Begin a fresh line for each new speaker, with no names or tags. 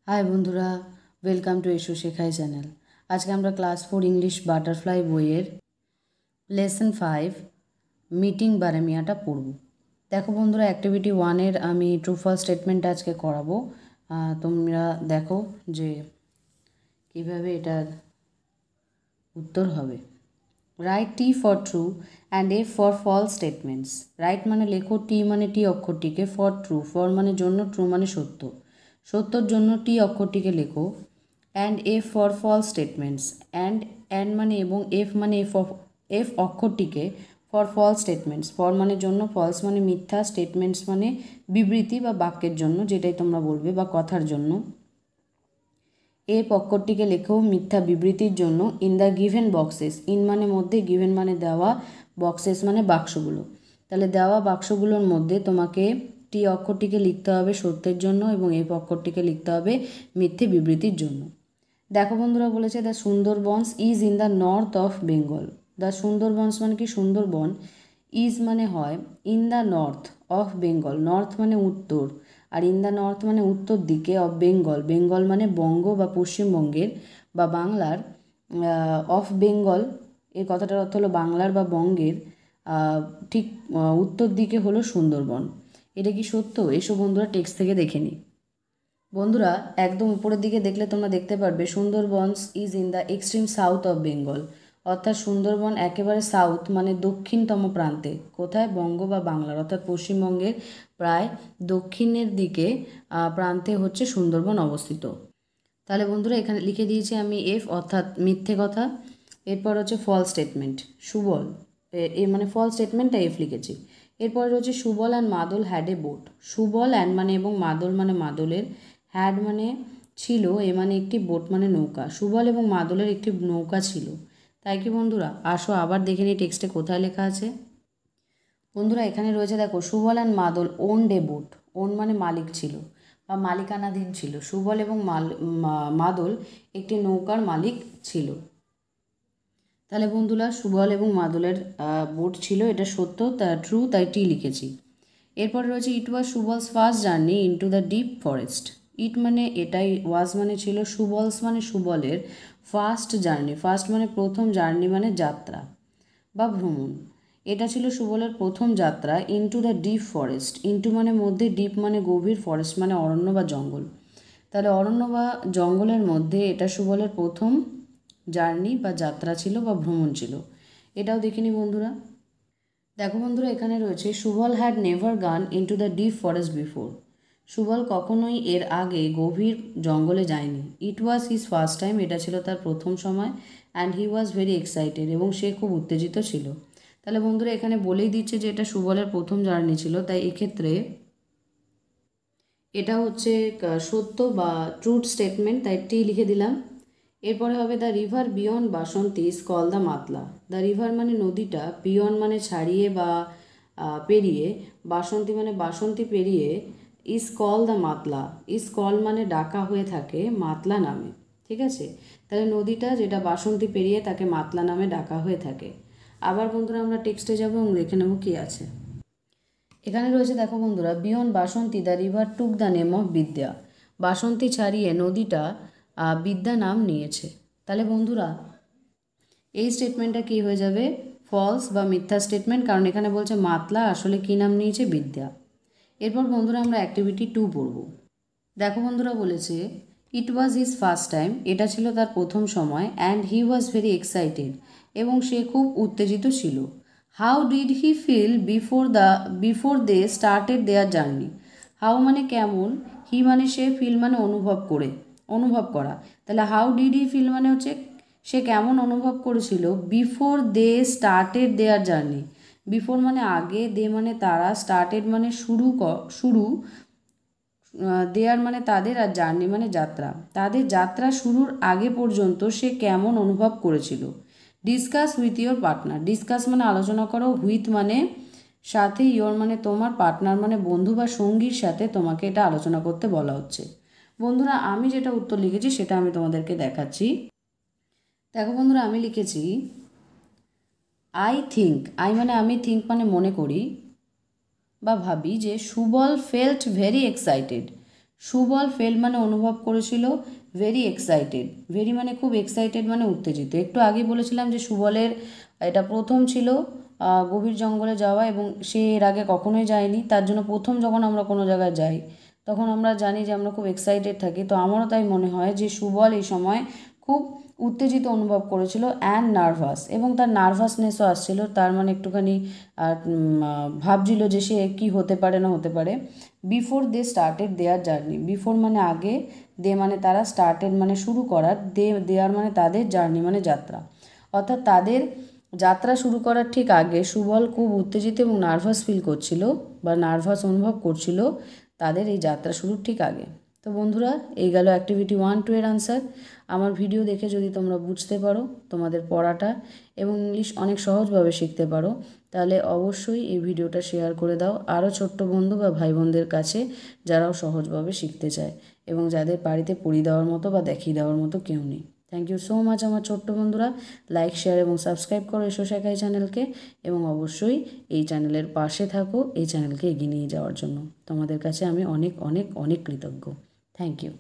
High বন্ধুরা, welcome to এসো শেখাই চ্যানেল। আজকে আমরা ক্লাস 4 ইংলিশ বাটারফ্লাই বইয়ের লেসন 5 মিটিং বারেমিয়াটা পড়ব। দেখো বন্ধুরা, অ্যাক্টিভিটি 1-এর আমি ট্রু ফলস স্টেটমেন্ট আজকে করাবো। তোমরা দেখো যে কীভাবে এটার উত্তর হবে। Write T for true and F for false statements. Write মানে লেখো টি মানে টি অক্ষরটিকে, ফর ট্রু ফর মানে জন্য, ট্রু মানে সত্য, সত্যর জন্য টি অক্ষরটিকে লেখো। And F for false statements. And মানে এবং, এফ মানে এফ অক্ষরটিকে ফর ফলস স্টেটমেন্টস। ফর মানে জন্য, ফলস মানে মিথ্যা, স্টেটমেন্টস মানে বিবৃতি বা বাক্যের জন্য, যেটাই তোমরা বলবে, বা কথার জন্য। এফ অক্ষরটিকে লেখো মিথ্যা বিবৃতির জন্য। In the given boxes. In মানে মধ্যে, গিভেন মানে দেওয়া, বক্সেস মানে বাক্সগুলো। তাহলে দেওয়া বাক্সগুলোর মধ্যে তোমাকে টি অক্ষরটিকে লিখতে হবে সত্যের জন্য এবং এফ অক্ষরটিকে লিখতে হবে মিথ্যে বিবৃতির জন্য। দেখো বন্ধুরা, বলেছে the Sundarbans is in the north of Bengal. The Sundarbans মানে কি সুন্দরবন, ইজ মানে হয় in the north of Bengal. North মানে উত্তর, আর ইন দ্য নর্থ মানে উত্তর দিকে, অফ বেঙ্গল, বেঙ্গল মানে বঙ্গ বা পশ্চিমবঙ্গের বা বাংলার, অফ বেঙ্গল এই কথাটার অর্থ হলো বাংলার বা বঙ্গের ঠিক উত্তর দিকে হলো সুন্দরবন। এটা কি সত্য? এসো বন্ধুরা টেক্সট থেকে দেখে নিই। বন্ধুরা, একদম উপরের দিকে দেখলে তোমরা দেখতে পারবে Sundarbans is in the extreme south of Bengal. অর্থাৎ সুন্দরবন একেবারে সাউথ মানে দক্ষিণতম প্রান্তে। কোথায়? বঙ্গ বা বাংলার, অর্থাৎ পশ্চিমবঙ্গের প্রায় দক্ষিণের দিকে প্রান্তে হচ্ছে সুন্দরবন অবস্থিত। তাহলে বন্ধুরা এখানে লিখে দিয়েছি আমি এফ, অর্থাৎ মিথ্যে কথা। এরপর হচ্ছে ফলস স্টেটমেন্ট, সুবল, এ মানে ফলস স্টেটমেন্টটা এফ লিখেছি। এরপর হচ্ছে সুবল অ্যান্ড মাদল had a boat. Subal and মানে এবং, মাদল মানে মাদলের, হ্যাড মানে ছিল, এ মানে একটি, বোট মানে নৌকা। সুবল এবং মাদলের একটি নৌকা ছিল। তাই কি বন্ধুরা? আসো আবার দেখে নিই টেক্সটে কোথায় লেখা আছে। বন্ধুরা এখানে রয়েছে দেখো, সুবল অ্যান্ড মাদল ওন ডে বোট। ওন মানে মালিক ছিল বা মালিকানাধীন ছিল। সুবল এবং মাদল একটি নৌকার মালিক ছিল। তাহলে বন্ধুরা সুবল এবং মাদলের বোট ছিল, এটা সত্য, তা ট্রু, তাই টি লিখেছি। এরপর রয়েছে it was Subal's first journey into the deep forest. It মানে এটাই, ওয়াজ মানে ছিল, সুবলস মানে সুবলের, ফার্স্ট জার্নি, ফার্স্ট মানে প্রথম, জার্নি মানে যাত্রা বা ভ্রমণ। এটা ছিল সুবলের প্রথম যাত্রা into the deep forest. Into মানে মধ্যে, ডিপ মানে গভীর, ফরেস্ট মানে অরণ্য বা জঙ্গল। তাহলে অরণ্য বা জঙ্গলের মধ্যে এটা সুবলের প্রথম জার্নি বা যাত্রা ছিল বা ভ্রমণ ছিল। এটাও দেখিনি বন্ধুরা। দেখো বন্ধুরা এখানে রয়েছে সুবল হ্যাড নেভার গান into the deep forest before. Subal কখনোই এর আগে গভীর জঙ্গলে যায়নি। ইট ওয়াজ হিজ ফার্স্ট টাইম, এটা ছিল তার প্রথম সময়। And he was very excited, এবং সে খুব উত্তেজিত ছিল। তাহলে বন্ধুরা এখানে বলেই দিচ্ছে যে এটা সুবলের প্রথম জার্নি ছিল, তাই এক্ষেত্রে এটা হচ্ছে সত্য বা ট্রুথ স্টেটমেন্ট, তাই টি লিখে দিলাম। এরপরে হবে the river beyond Basanti is call the Matla. The river মানে নদীটা, বিয়ন্ড মানে ছাড়িয়ে বা পেরিয়ে, বাসন্তী মানে বাসন্তী পেরিয়ে, is call the Matla. Is call মানে ডাকা হয়ে থাকে মাতলা নামে। ঠিক আছে, তাহলে নদীটা যেটা বাসন্তী পেরিয়ে তাকে মাতলা নামে ডাকা হয়ে থাকে। আবার বন্ধুরা আমরা টেক্সটে যাবো এবং দেখে নেব কী আছে। এখানে রয়েছে দেখো বন্ধুরা, beyond Basanti the river took the name of বিদ্যা। বাসন্তী ছাড়িয়ে নদীটা বিদ্যা নাম নিয়েছে। তাহলে বন্ধুরা এই স্টেটমেন্টটা কী হয়ে যাবে? ফলস বা মিথ্যা স্টেটমেন্ট, কারণ এখানে বলছে মাতলা আসলে কী নাম নিয়েছে? বিদ্যা। এরপর বন্ধুরা আমরা অ্যাক্টিভিটি 2 পড়ব। দেখো বন্ধুরা বলেছে it was his first time, এটা ছিল তার প্রথম সময়। And he was very excited, এবং সে খুব উত্তেজিত ছিল। How did he feel before they started their journey. How মানে কেমন, হি মানে সে, ফিল মানে অনুভব করা। তাহলে হাউ ডিড হি ফিল মানে হচ্ছে সে কেমন অনুভব করেছিল, before they started their journey. Before মানে আগে, দে মানে তারা, স্টার্টেড মানে শুরু, দেয়ার মানে তাদের, আর জার্নি মানে যাত্রা। তাদের যাত্রা শুরুর আগে পর্যন্ত সে কেমন অনুভব করেছিল। Discuss with your partner. Discuss মানে আলোচনা করো, হুইথ মানে সাথে, ইয়োর মানে তোমার, পার্টনার মানে বন্ধু বা সঙ্গীর সাথে তোমাকে এটা আলোচনা করতে বলা হচ্ছে। বন্ধুরা আমি যেটা উত্তর লিখেছি সেটা আমি তোমাদেরকে দেখাচ্ছি। দেখো বন্ধুরা আমি লিখেছি আই থিঙ্ক, আই মানে আমি, থিঙ্ক মানে মনে করি বা ভাবি, যে Subal felt very excited. Subal fail মানে অনুভব করেছিল ভেরি এক্সাইটেড, ভেরি মানে খুব এক্সাইটেড মানে উত্তেজিত। একটু আগে বলেছিলাম যে সুবলের এটা প্রথম ছিল গভীর জঙ্গলে যাওয়া, এবং সে এর আগে কখনোই যায়নি। তার জন্য প্রথম যখন আমরা কোনো জায়গায় যাই তখন আমরা জানি যে আমরা খুব এক্সাইটেড থাকি। তো আমারও তাই মনে হয় যে সুবল এই সময় খুব উত্তেজিত অনুভব করেছিল অ্যান্ড নার্ভাস, এবং তার নার্ভাসনেসও আসছিল। তার মানে একটুখানি ভাবছিল যে সে কী হতে পারে না হতে পারে। Before they started their journey, before মানে আগে, দে মানে তারা, স্টার্টেড মানে শুরু করার, দেয়ার মানে তাদের, জার্নি মানে যাত্রা। অর্থাৎ তাদের যাত্রা শুরু করার ঠিক আগে সুবল খুব উত্তেজিত এবং নার্ভাস ফিল করছিল বা নার্ভাস অনুভব করছিল তাদের এই যাত্রা শুরুর ঠিক আগে। তো বন্ধুরা, এই গেল অ্যাক্টিভিটি 1-2 এর আনসার। আমার ভিডিও দেখে যদি তোমরা বুঝতে পারো তোমাদের পড়াটা এবং ইংলিশ অনেক সহজভাবে শিখতে পারো, তাহলে অবশ্যই এই ভিডিওটা শেয়ার করে দাও আরও ছোট্ট বন্ধু বা ভাই বোনদের কাছে যারাও সহজভাবে শিখতে চায় এবং যাদের বাড়িতে পড়িয়ে দেওয়ার মতো বা দেখিয়ে দেওয়ার মতো কেউ নেই। থ্যাংক ইউ সো মাচ আমার ছোট্ট বন্ধুরা। লাইক, শেয়ার এবং সাবস্ক্রাইব করো এসো শেখাই চ্যানেলকে, এবং অবশ্যই এই চ্যানেলের পাশে থাকো এই চ্যানেলকে এগিয়ে নিয়ে যাওয়ার জন্য। তোমাদের কাছে আমি অনেক অনেক অনেক কৃতজ্ঞ। Thank you.